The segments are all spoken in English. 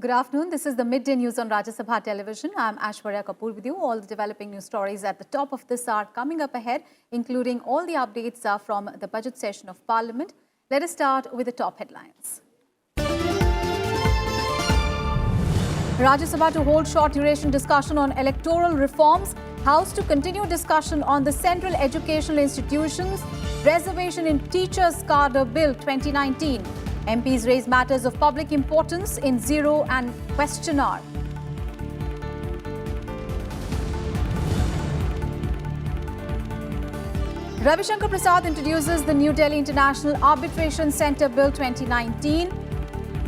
Good afternoon. This is the midday news on Rajya Sabha television. I'm Aishwarya Kapoor with you. All the developing news stories at the top of this hour coming up ahead, including all the updates from the budget session of Parliament. Let us start with the top headlines. Rajya Sabha to hold short duration discussion on electoral reforms. House to continue discussion on the Central Educational Institutions Reservation in Teachers Cadre Bill 2019. MPs raise matters of public importance in zero and question hour. Ravi Shankar Prasad introduces the New Delhi International Arbitration Centre Bill 2019.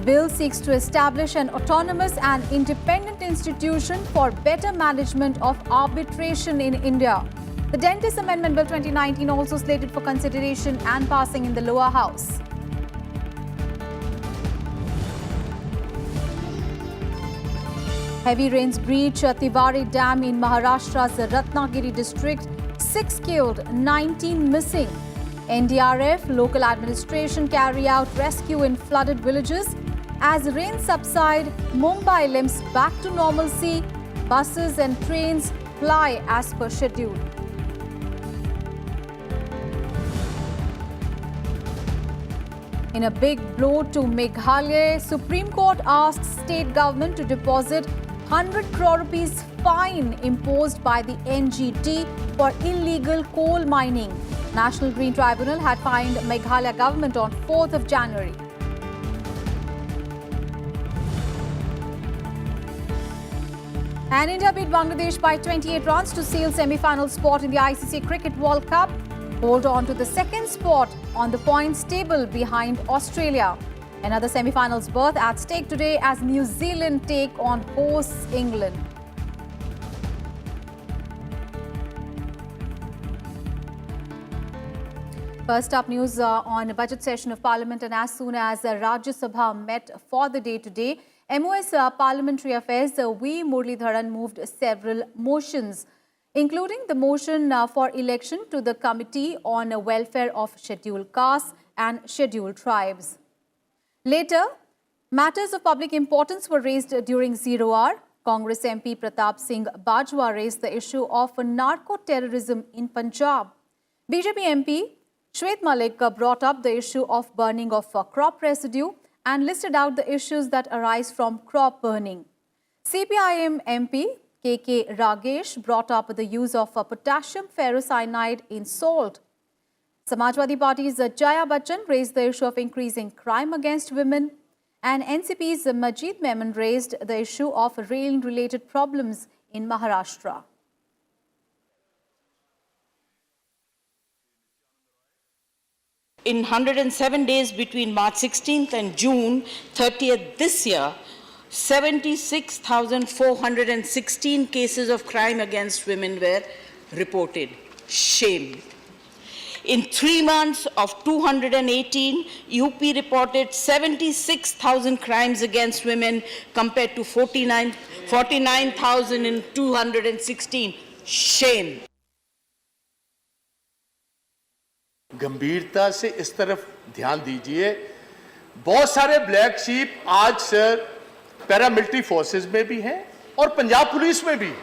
Bill seeks to establish an autonomous and independent institution for better management of arbitration in India. The Dentist Amendment Bill 2019 also slated for consideration and passing in the lower house. Heavy rains breach Tiwari Dam in Maharashtra's Ratnagiri district. 6 killed, 19 missing. NDRF, local administration carry out rescue in flooded villages. As rain subside, Mumbai limps back to normalcy. Buses and trains ply as per schedule. In a big blow to Meghalaya, Supreme Court asks state government to deposit 100 crore rupees fine imposed by the NGT for illegal coal mining. National Green Tribunal had fined Meghalaya government on 4th of January. And India beat Bangladesh by 28 runs to seal semi-final spot in the ICC Cricket World Cup. Hold on to the second spot on the points table behind Australia. Another semi-finals berth at stake today as New Zealand take on hosts England. First up, news on the budget session of Parliament, and as soon as Rajya Sabha met for the day today, MOS Parliamentary Affairs V. Muralidharan moved several motions, including the motion for election to the Committee on Welfare of Scheduled Castes and Scheduled Tribes. Later, matters of public importance were raised during zero hour. Congress MP Pratap Singh Bajwa raised the issue of narco-terrorism in Punjab. BJP MP Shwet Malik brought up the issue of burning of crop residue and listed out the issues that arise from crop burning. CPIM MP KK Ragesh brought up the use of potassium ferrocyanide in salt. Samajwadi Party's Jaya Bachchan raised the issue of increasing crime against women, and NCP's Majid Memon raised the issue of rain-related problems in Maharashtra. In 107 days between March 16th and June 30th this year, 76,416 cases of crime against women were reported. Shame. In 3 months of 218, UP reported 76,000 crimes against women compared to 49,000 in 216. Shame. गंभीरता से इस तरफ ध्यान दीजिए। बहुत सारे black sheep आज sir paramilitary forces में भी हैं और पंजाब पुलिस में भी।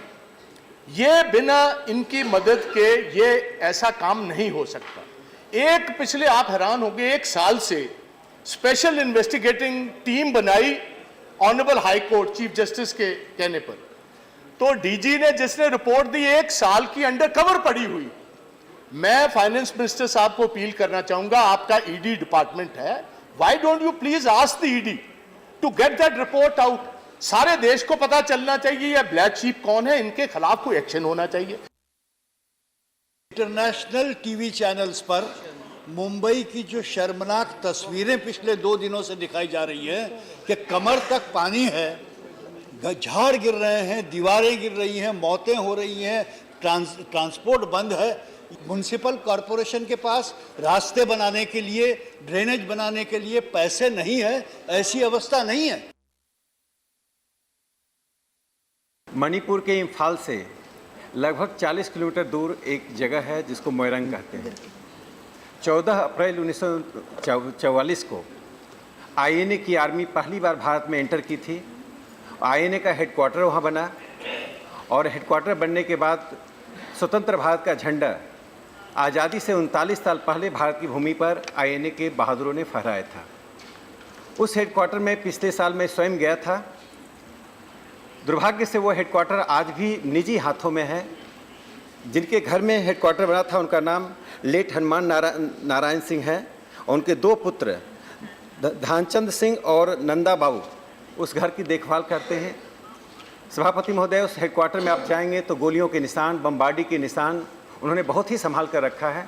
ये बिना इनकी मदद के ये ऐसा काम नहीं हो सकता। एक पिछले आप हैरान होंगे 1 साल से स्पेशल इन्वेस्टिगेटिंग टीम बनाई honourable high court chief justice के कहने पर, तो डीजी ने जिसने रिपोर्ट दी 1 साल की अंडर कवर पड़ी हुई। मैं फाइनेंस मिनिस्टर साहब को अपील करना चाहूंगा, आपका ईडी डिपार्टमेंट है, why don't you please ask the ED to get that report out. सारे देश को पता चलना चाहिए ये ब्लैक शीप कौन है, इनके खिलाफ कोई एक्शन होना चाहिए। इंटरनेशनल टीवी चैनल्स पर मुंबई की जो शर्मनाक तस्वीरें पिछले 2 दिनों से दिखाई जा रही है कि कमर तक पानी है, झाड़ गिर रहे हैं, दीवारें गिर रही हैं, मौतें हो रही हैं, ट्रांसपोर्ट बंद है। म्युनिसिपल कॉरपोरेशन के पास रास्ते बनाने के लिए, ड्रेनेज बनाने के लिए पैसे नहीं है, ऐसी अवस्था नहीं है। मणिपुर के इम्फाल से लगभग 40 किलोमीटर दूर एक जगह है जिसको मोइरंग कहते हैं। 14 अप्रैल 1944 को आईएनए की आर्मी पहली बार भारत में एंटर की थी आईएनए का हेडक्वार्टर वहाँ बना और हेडक्वार्टर बनने के बाद स्वतंत्र भारत का झंडा आज़ादी से 39 साल पहले भारत की भूमि पर आईएनए के बहादुरों ने फहराया था। उस हेडक्वार्टर में पिछले साल मैं स्वयं गया था। दुर्भाग्य से वो हेडक्वार्टर आज भी निजी हाथों में है। जिनके घर में हेडक्वार्टर बना था उनका नाम लेट हनुमान नारायण सिंह है। उनके दो पुत्र ध्यानचंद सिंह और नंदा बाबू उस घर की देखभाल करते हैं। सभापति महोदय, उस हेडक्वार्टर में आप जाएंगे तो गोलियों के निशान, बमबार्डी के निशान उन्होंने बहुत ही संभाल कर रखा है।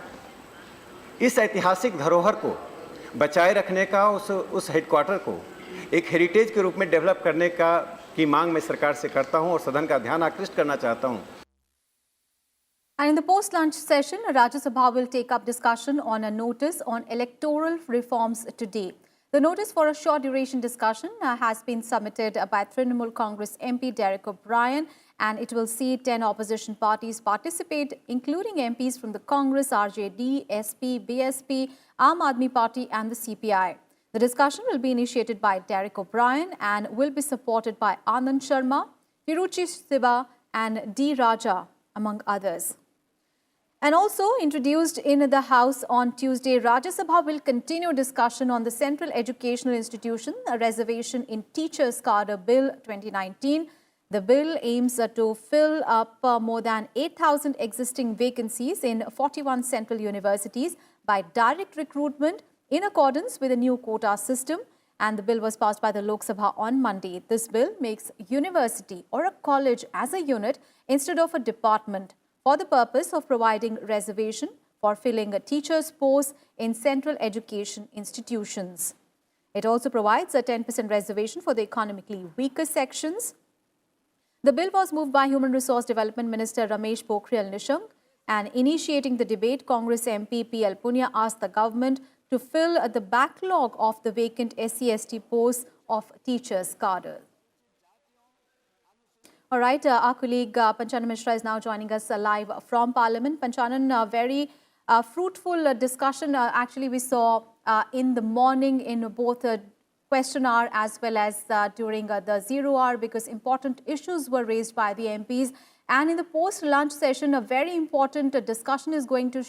इस ऐतिहासिक धरोहर को बचाए रखने का, उस हेडक्वार्टर को एक हेरिटेज के रूप में डेवलप करने की मांग मैं सरकार से करता हूं और सदन का ध्यान आकृष्ट करना चाहता हूं। And in the post-lunch session, Rajya Sabha will take up discussion on a notice on electoral reforms today. The notice for a short duration discussion has been submitted by Trinamool Congress MP Derek O'Brien, and it will see 10 opposition parties participate, including MPs from the Congress, RJD, SP, BSP, Aam Aadmi Party and the CPI. The discussion will be initiated by Derek O'Brien and will be supported by Anand Sharma, Firuchi Siba and D. Rajya, among others. And also introduced in the House on Tuesday, Rajya Sabha will continue discussion on the Central Educational Institution, a reservation in Teachers' Cadre Bill 2019. The bill aims to fill up more than 8,000 existing vacancies in 41 central universities by direct recruitment in accordance with the new quota system. And the bill was passed by the Lok Sabha on Monday. This bill makes university or a college as a unit instead of a department, for the purpose of providing reservation for filling a teacher's post in central education institutions. It also provides a 10% reservation for the economically weaker sections. The bill was moved by Human Resource Development Minister Ramesh Pokhriyal Nishank, and initiating the debate, Congress MP P.L. Punia asked the government to fill the backlog of the vacant SC/ST posts of teachers' cadre. All right, our colleague Panchanan Mishra is now joining us live from Parliament. Panchanan, very fruitful discussion actually we saw in the morning in both question hour as well as during the 0 hour, because important issues were raised by the MPs. And in the post-lunch session, a very important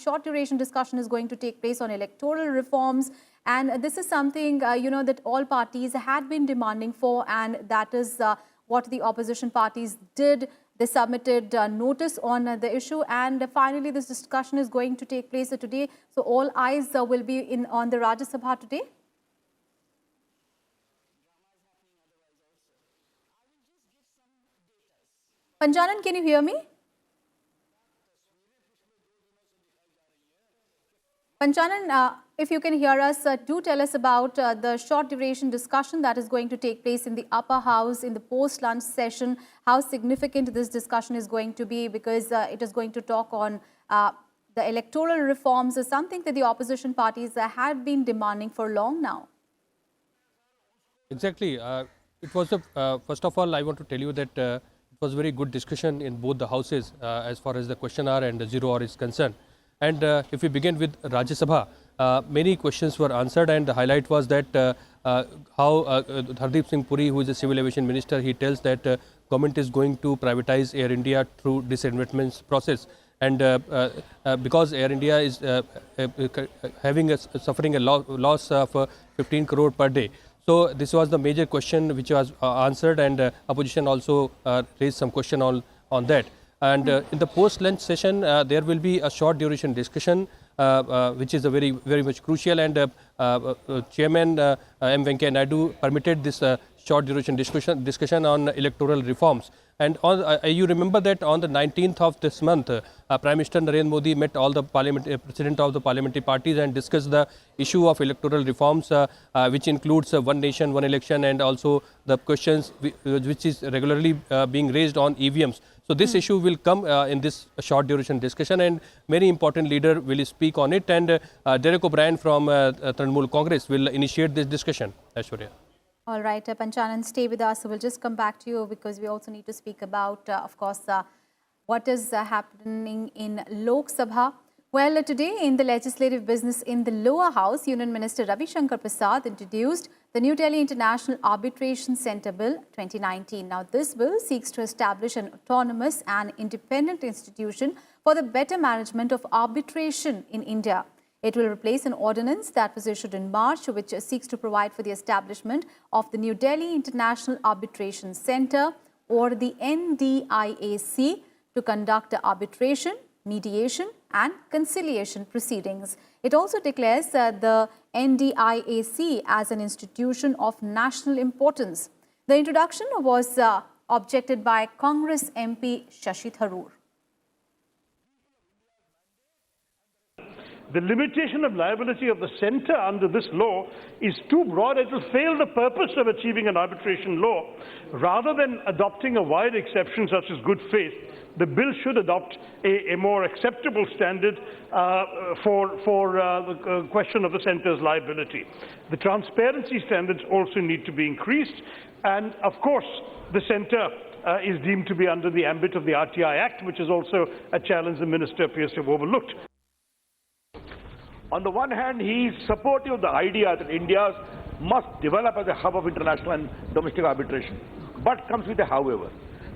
short duration discussion is going to take place on electoral reforms. And this is something, that all parties had been demanding for, and that is what the opposition parties did. They submitted notice on the issue, and finally this discussion is going to take place today. So all eyes will be on the Rajya Sabha today. Panchanan, can you hear me? Panchanan, if you can hear us, do tell us about the short duration discussion that is going to take place in the upper house in the post-lunch session. How significant this discussion is going to be, because it is going to talk on the electoral reforms, is something that the opposition parties had been demanding for long now. Exactly. It was first of all, I want to tell you that it was a very good discussion in both the houses as far as the question hour and the 0 hour is concerned. And if we begin with Rajya Sabha, many questions were answered, and the highlight was that how Hardeep Singh Puri, who is the Civil Aviation Minister, he tells that government is going to privatize Air India through disinvestment process. And because Air India is suffering a loss of 15 crore per day. So this was the major question which was answered, and opposition also raised some question on that. And in the post-lunch session, there will be a short duration discussion, which is a very much crucial. And Chairman M. Venkaiah Naidu permitted this short duration discussion on electoral reforms. And you remember that on the 19th of this month, Prime Minister Narendra Modi met all the president of the parliamentary parties and discussed the issue of electoral reforms, which includes one nation, one election, and also the questions which is regularly being raised on EVMs. So this issue will come in this short duration discussion, and very important leader will speak on it. And Derek O'Brien from Trinamool Congress will initiate this discussion. Aishwarya. All right, Panchanan, stay with us. We'll just come back to you, because we also need to speak about, of course, what is happening in Lok Sabha. Well, today in the legislative business in the lower house, Union Minister Ravi Shankar Prasad introduced the New Delhi International Arbitration Centre Bill 2019. Now, this bill seeks to establish an autonomous and independent institution for the better management of arbitration in India. It will replace an ordinance that was issued in March, which seeks to provide for the establishment of the New Delhi International Arbitration Centre, or the NDIAC, to conduct arbitration, mediation and conciliation proceedings. It also declares the NDIAC as an institution of national importance. The introduction was objected by Congress MP Shashi Tharoor. The limitation of liability of the centre under this law is too broad. It will fail the purpose of achieving an arbitration law. Rather than adopting a wide exception such as good faith, the bill should adopt a more acceptable standard for the question of the centre's liability. The transparency standards also need to be increased, and of course the centre is deemed to be under the ambit of the RTI Act, which is also a challenge the Minister appears to have overlooked. On the one hand, he is supportive of the idea that India must develop as a hub of international and domestic arbitration, but comes with a however.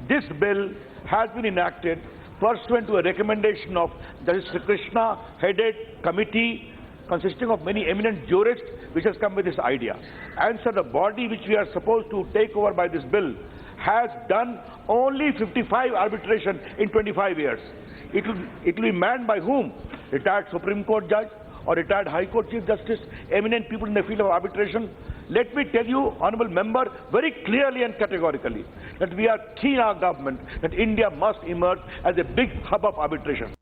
This bill has been enacted pursuant to a recommendation of Justice Krishna headed committee consisting of many eminent jurists, which has come with this idea. And so the body which we are supposed to take over by this bill has done only 55 arbitration in 25 years. It will be manned by whom? Retired Supreme Court judge or retired High Court Chief Justice, eminent people in the field of arbitration. Let me tell you, Honourable Member, very clearly and categorically that we are keen in our government that India must emerge as a big hub of arbitration.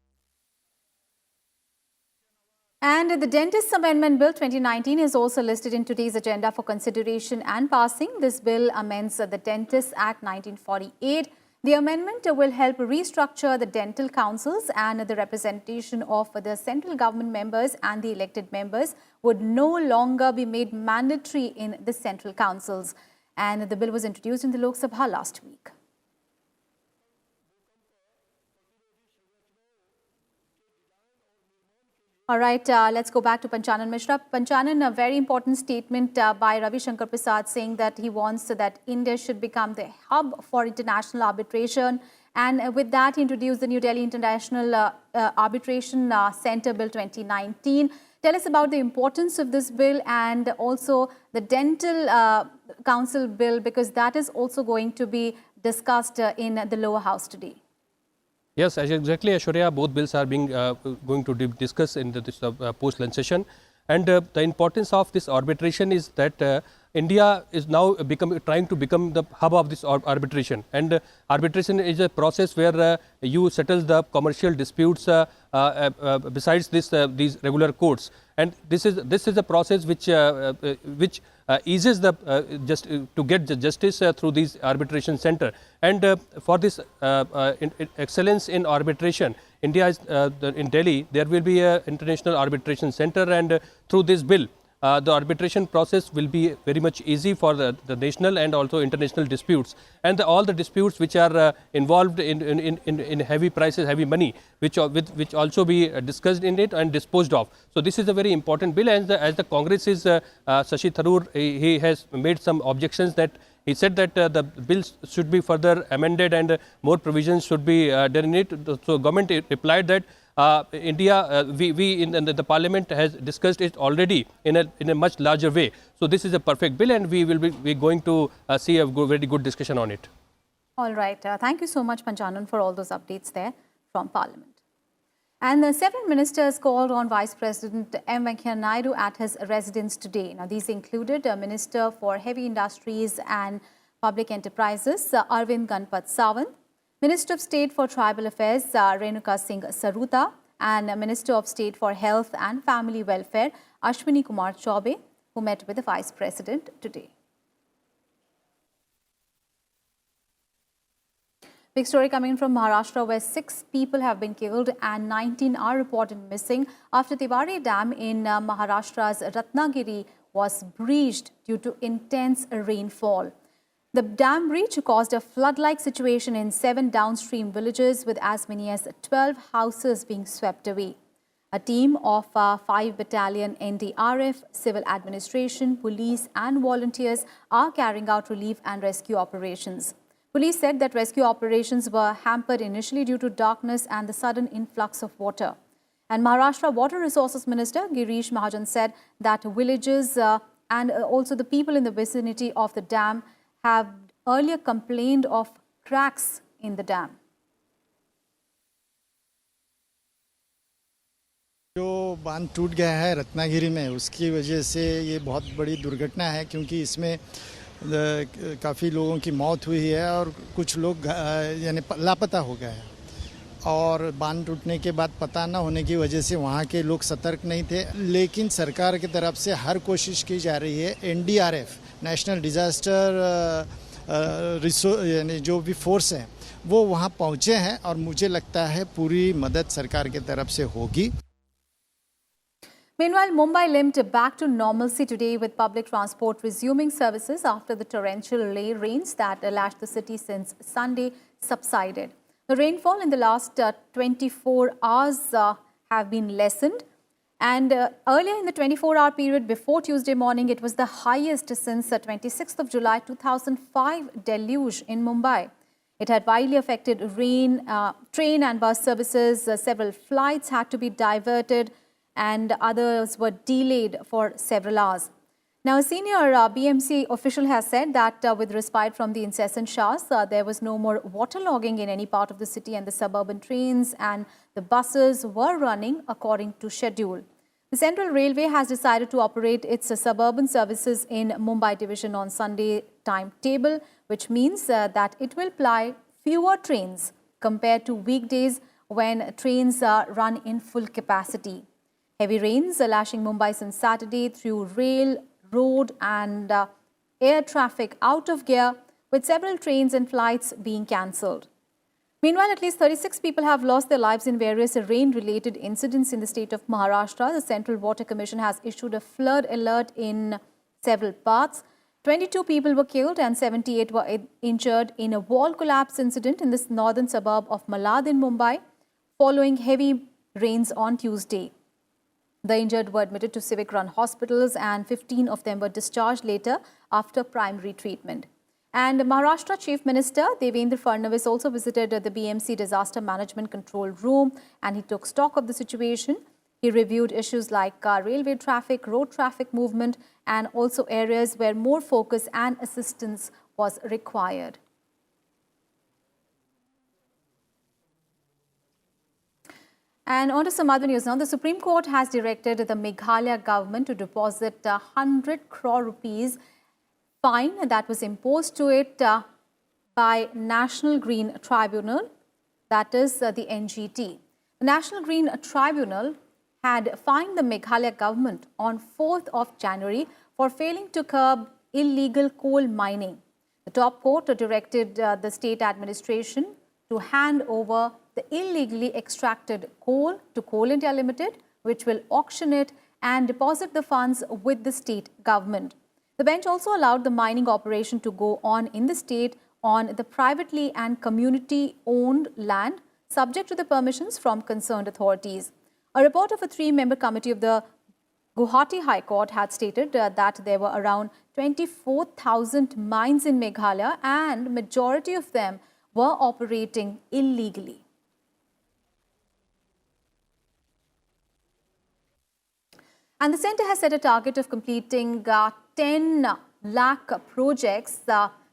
And the Dentists Amendment Bill 2019 is also listed in today's agenda for consideration and passing. This bill amends the Dentists Act 1948. The amendment will help restructure the dental councils, and the representation of the central government members and the elected members would no longer be made mandatory in the central councils. And the bill was introduced in the Lok Sabha last week. All right, let's go back to Panchanan Mishra. Panchanan, a very important statement by Ravi Shankar Prasad saying that he wants that India should become the hub for international arbitration. And with that, he introduced the New Delhi International Arbitration Centre Bill 2019. Tell us about the importance of this bill and also the Dental Council Bill, because that is also going to be discussed in the lower house today. Yes, exactly, Aishwarya. Both bills are being going to be discussed in this post-lunch session. And the importance of this arbitration is that India is now trying to become the hub of this arbitration. And arbitration is a process where you settle the commercial disputes besides these regular courts. And this is a process which eases the to get the justice through these arbitration center. And for this excellence in arbitration, India is in Delhi. There will be an international arbitration center, and through this bill, the arbitration process will be very much easy for the national and also international disputes, and all the disputes which are involved in heavy prices, heavy money, which also be discussed in it and disposed of. So this is a very important bill, and as the Congress is Shashi Tharoor, he has made some objections that he said that the bill should be further amended and more provisions should be done in it. So government replied that India, we in the Parliament has discussed it already in a much larger way. So this is a perfect bill, and we will be going to see a very good discussion on it. All right. Thank you so much, Panchanan, for all those updates there from Parliament. And several ministers called on Vice President M. Venkaiah Naidu at his residence today. Now, these included Minister for Heavy Industries and Public Enterprises, Arvind Ganpat Sawant, Minister of State for Tribal Affairs, Renuka Singh Saruta, and Minister of State for Health and Family Welfare, Ashwini Kumar Chaubey, who met with the Vice President today. Big story coming in from Maharashtra, where 6 people have been killed and 19 are reported missing after Tiwari Dam in Maharashtra's Ratnagiri was breached due to intense rainfall. The dam breach caused a flood-like situation in 7 downstream villages, with as many as 12 houses being swept away. A team of 5 Battalion NDRF, Civil Administration, Police and volunteers are carrying out relief and rescue operations. Police said that rescue operations were hampered initially due to darkness and the sudden influx of water. And Maharashtra Water Resources Minister Girish Mahajan said that villages and also the people in the vicinity of the dam have earlier complained of cracks in the dam. जो बांध टूट गया है रत्नागिरी में, उसकी वजह से ये बहुत बड़ी दुर्घटना है, क्योंकि इसमें काफ़ी लोगों की मौत हुई है और कुछ लोग यानी लापता हो गए हैं। और बांध टूटने के बाद पता न होने की वजह से वहाँ के लोग सतर्क नहीं थे, लेकिन सरकार की तरफ से हर कोशिश की जा रही है। एनडीआरएफ, नेशनल डिजास्टर यानी जो भी फोर्स है वो वहाँ पहुँचे हैं और मुझे लगता है पूरी मदद सरकार की तरफ से होगी। Meanwhile, Mumbai limped back to normalcy today with public transport resuming services after the torrential rains that lashed the city since Sunday subsided. The rainfall in the last 24 hours have been lessened, and earlier in the 24-hour period before Tuesday morning, it was the highest since the 26th of July 2005 deluge in Mumbai. It had widely affected train and bus services. Several flights had to be diverted and others were delayed for several hours. Now, a senior BMC official has said that with respite from the incessant showers, there was no more waterlogging in any part of the city, and the suburban trains and the buses were running according to schedule. The Central Railway has decided to operate its suburban services in Mumbai division on Sunday timetable, which means that it will ply fewer trains compared to weekdays when trains run in full capacity. Heavy rains are lashing Mumbai since Saturday through rail, road and air traffic out of gear, with several trains and flights being cancelled. Meanwhile, at least 36 people have lost their lives in various rain-related incidents in the state of Maharashtra. The Central Water Commission has issued a flood alert in several parts. 22 people were killed and 78 were injured in a wall collapse incident in this northern suburb of Malad in Mumbai following heavy rains on Tuesday. The injured were admitted to civic-run hospitals and 15 of them were discharged later after primary treatment. And Maharashtra Chief Minister Devendra Fadnavis also visited the BMC Disaster Management Control Room and he took stock of the situation. He reviewed issues like railway traffic, road traffic movement and also areas where more focus and assistance was required. And on to some other news now. The Supreme Court has directed the Meghalaya government to deposit 100 crore rupees fine that was imposed to it by National Green Tribunal, that is the NGT. The National Green Tribunal had fined the Meghalaya government on 4th of January for failing to curb illegal coal mining. The top court directed the state administration to hand over the illegally extracted coal to Coal India Limited, which will auction it and deposit the funds with the state government. The bench also allowed the mining operation to go on in the state on the privately and community-owned land, subject to the permissions from concerned authorities. A report of a 3-member committee of the Guwahati High Court had stated that there were around 24,000 mines in Meghalaya and majority of them were operating illegally. And the centre has set a target of completing 10 lakh projects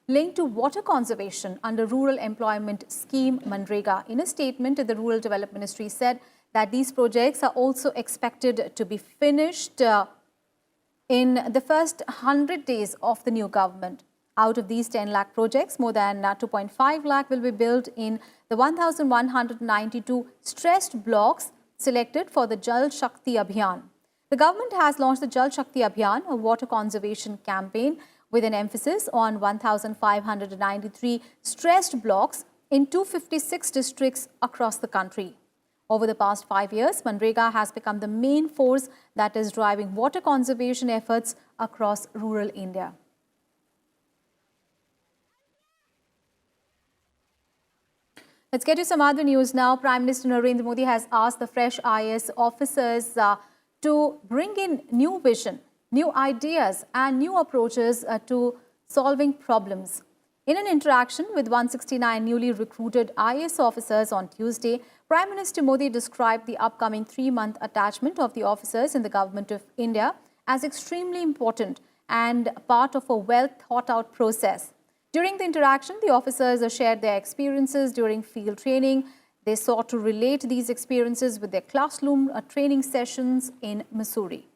linked to water conservation under Rural Employment Scheme Manrega. In a statement, the Rural Development Ministry said that these projects are also expected to be finished in the first 100 days of the new government. Out of these 10 lakh projects, more than 2.5 lakh will be built in the 1,192 stressed blocks selected for the Jal Shakti Abhiyan. The government has launched the Jal Shakti Abhiyan, a water conservation campaign with an emphasis on 1,593 stressed blocks in 256 districts across the country. Over the past 5 years, Manrega has become the main force that is driving water conservation efforts across rural India. Let's get to some other news now. Prime Minister Narendra Modi has asked the fresh IAS officers to bring in new vision, new ideas and new approaches to solving problems. In an interaction with 169 newly recruited IAS officers on Tuesday, Prime Minister Modi described the upcoming 3-month attachment of the officers in the Government of India as extremely important and part of a well-thought-out process. During the interaction, the officers shared their experiences during field training. They sought to relate these experiences with their classroom training sessions in Missouri.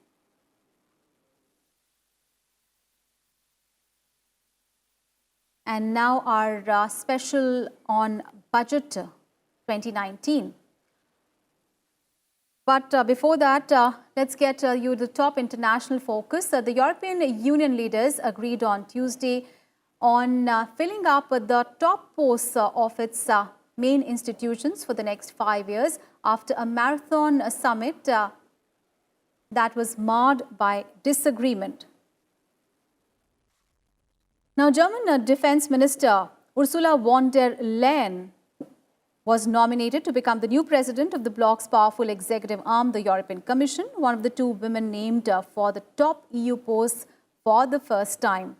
And now our special on Budget 2019. But before that, let's get you the top international focus. The European Union leaders agreed on Tuesday on filling up the top posts of its main institutions for the next 5 years after a marathon summit that was marred by disagreement. Now, German Defense Minister Ursula von der Leyen was nominated to become the new president of the bloc's powerful executive arm, the European Commission, one of the 2 women named for the top EU posts for the first time.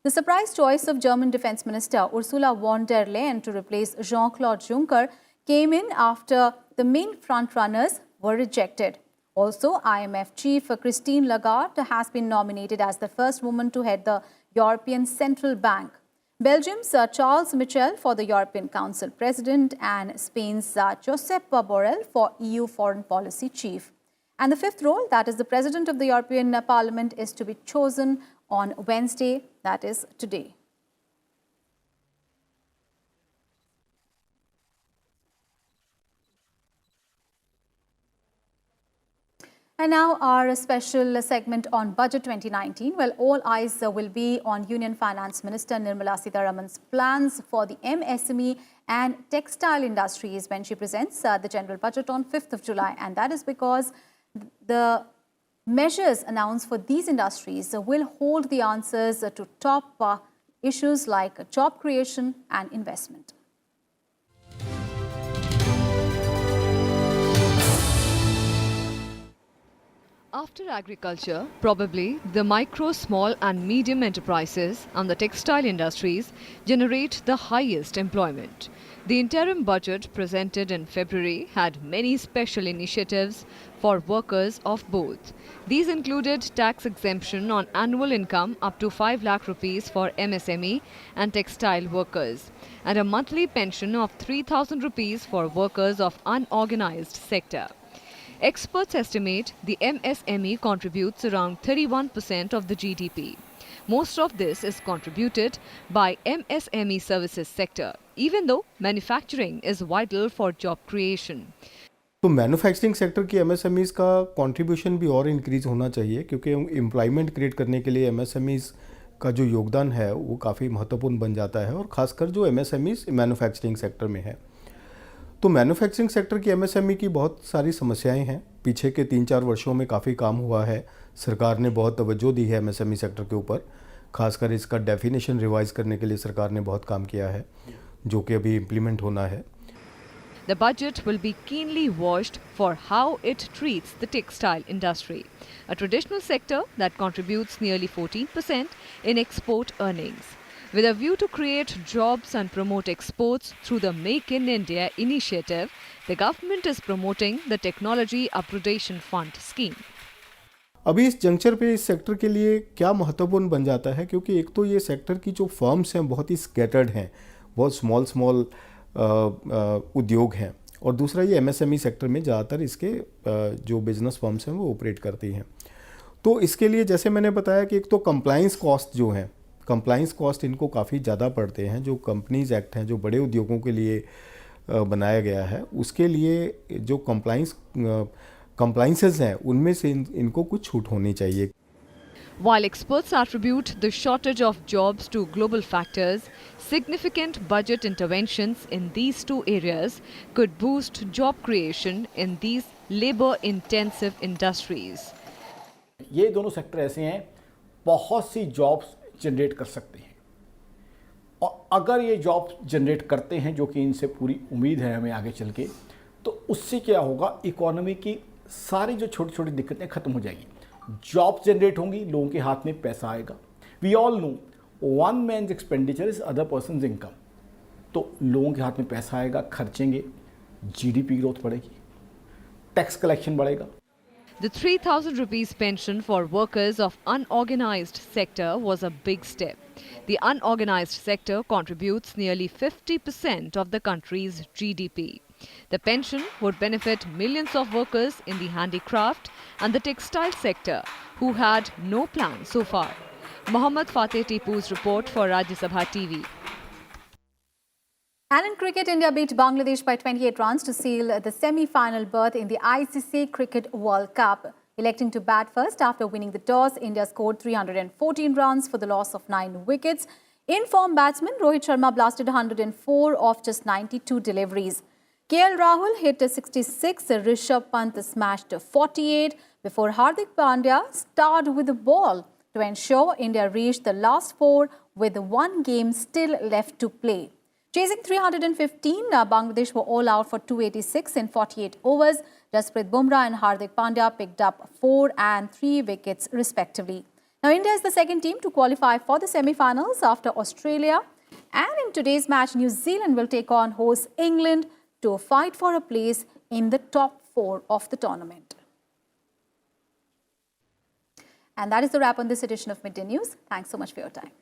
The surprise choice of German Defense Minister Ursula von der Leyen to replace Jean-Claude Juncker came in after the main frontrunners were rejected. Also, IMF chief Christine Lagarde has been nominated as the first woman to head the European Central Bank. Belgium's Charles Michel for the European Council President and Spain's Josep Borrell for EU Foreign Policy Chief. And the 5th role, that is the President of the European Parliament, is to be chosen on Wednesday, that is today. And now our special segment on Budget 2019. Well, all eyes will be on Union Finance Minister Nirmala Sitharaman's plans for the MSME and textile industries when she presents the General Budget on 5th of July. And that is because the measures announced for these industries will hold the answers to top issues like job creation and investment. After agriculture, probably the micro, small and medium enterprises and the textile industries generate the highest employment. The interim budget presented in February had many special initiatives for workers of both. These included tax exemption on annual income up to 5 lakh rupees for MSME and textile workers, and a monthly pension of 3,000 rupees for workers of unorganized sector. Experts estimate the MSME contributes around 31% of the GDP. Most of this is contributed by MSME services sector, even though manufacturing is vital for job creation. तो manufacturing sector की MSMEs का contribution भी और increase होना चाहिए क्योंकि employment create करने के लिए एमएसएमईज का जो योगदान है वो काफ़ी महत्वपूर्ण बन जाता है और ख़ासकर जो एमएसएमईज मैन्युफैक्चरिंग सेक्टर में है। तो मैन्युफैक्चरिंग सेक्टर की एमएसएमई की बहुत सारी समस्याएं हैं। पीछे के 3-4 वर्षों में काफ़ी काम हुआ है। सरकार ने बहुत तवज्जो दी है एमएसएमई सेक्टर के ऊपर, खासकर इसका डेफिनेशन रिवाइज करने के लिए सरकार ने बहुत काम किया है, जो कि अभी इम्प्लीमेंट होना है। The budget will be keenly watched for how it treats the textile industry, a traditional sector that contributes nearly 14% in export earnings. With a view to create jobs and promote exports through the Make in India initiative, the government is promoting the Technology Upgradation Fund scheme. अभी इस juncture पे इस sector के लिए क्या महत्वपूर्ण बन जाता है, क्योंकि एक तो ये सेक्टर की जो फर्म्स हैं बहुत ही स्कैटर्ड हैं, बहुत स्मॉल उद्योग हैं, और दूसरा ये एमएसएमई सेक्टर में ज़्यादातर इसके जो बिजनेस फर्म्स हैं वो ऑपरेट करती हैं। तो इसके लिए जैसे मैंने बताया कि एक तो कंप्लाइंस कॉस्ट जो हैं, कंप्लाइंस कॉस्ट इनको काफ़ी ज़्यादा पड़ते हैं। जो कंपनीज एक्ट हैं जो बड़े उद्योगों के लिए बनाया गया है, उसके लिए जो कंप्लाइंसेस हैं उनमें से इनको कुछ छूट होनी चाहिए। While experts attribute the shortage of jobs to global factors, significant budget interventions in these two areas could boost job creation in these labor-intensive industries. ये दोनों सेक्टर ऐसे हैं बहुत सी जॉब्स जनरेट कर सकते हैं और अगर ये जॉब जनरेट करते हैं, जो कि इनसे पूरी उम्मीद है हमें आगे चल के, तो उससे क्या होगा, इकोनॉमी की सारी जो छोटी छोटी दिक्कतें खत्म हो जाएगी, जॉब जनरेट होंगी, लोगों के हाथ में पैसा आएगा। We all know one man's expenditure is other persons income. तो लोगों के हाथ में पैसा आएगा, खर्चेंगे, जीडीपी ग्रोथ बढ़ेगी, टैक्स कलेक्शन बढ़ेगा। The 3,000 rupees pension for workers of unorganized sector was a big step. The unorganized sector contributes nearly 50% of the country's GDP. The pension would benefit millions of workers in the handicraft and the textile sector who had no plan so far. Mohammad Fateh Tipu's report for Rajya Sabha TV. And in cricket, India beat Bangladesh by 28 runs to seal the semi-final berth in the ICC Cricket World Cup. Electing to bat first after winning the toss, India scored 314 runs for the loss of 9 wickets. In-form batsman Rohit Sharma blasted 104 off just 92 deliveries. KL Rahul hit 66, Rishabh Pant smashed 48 before Hardik Pandya starred with the ball to ensure India reached the last 4 with one game still left to play. Chasing 315, Bangladesh were all out for 286 in 48 overs. Jasprit Bumrah and Hardik Pandya picked up 4 and 3 wickets respectively. Now India is the second team to qualify for the semi-finals after Australia. And in today's match, New Zealand will take on host England to fight for a place in the top 4 of the tournament. And that is the wrap on this edition of Midday News. Thanks so much for your time.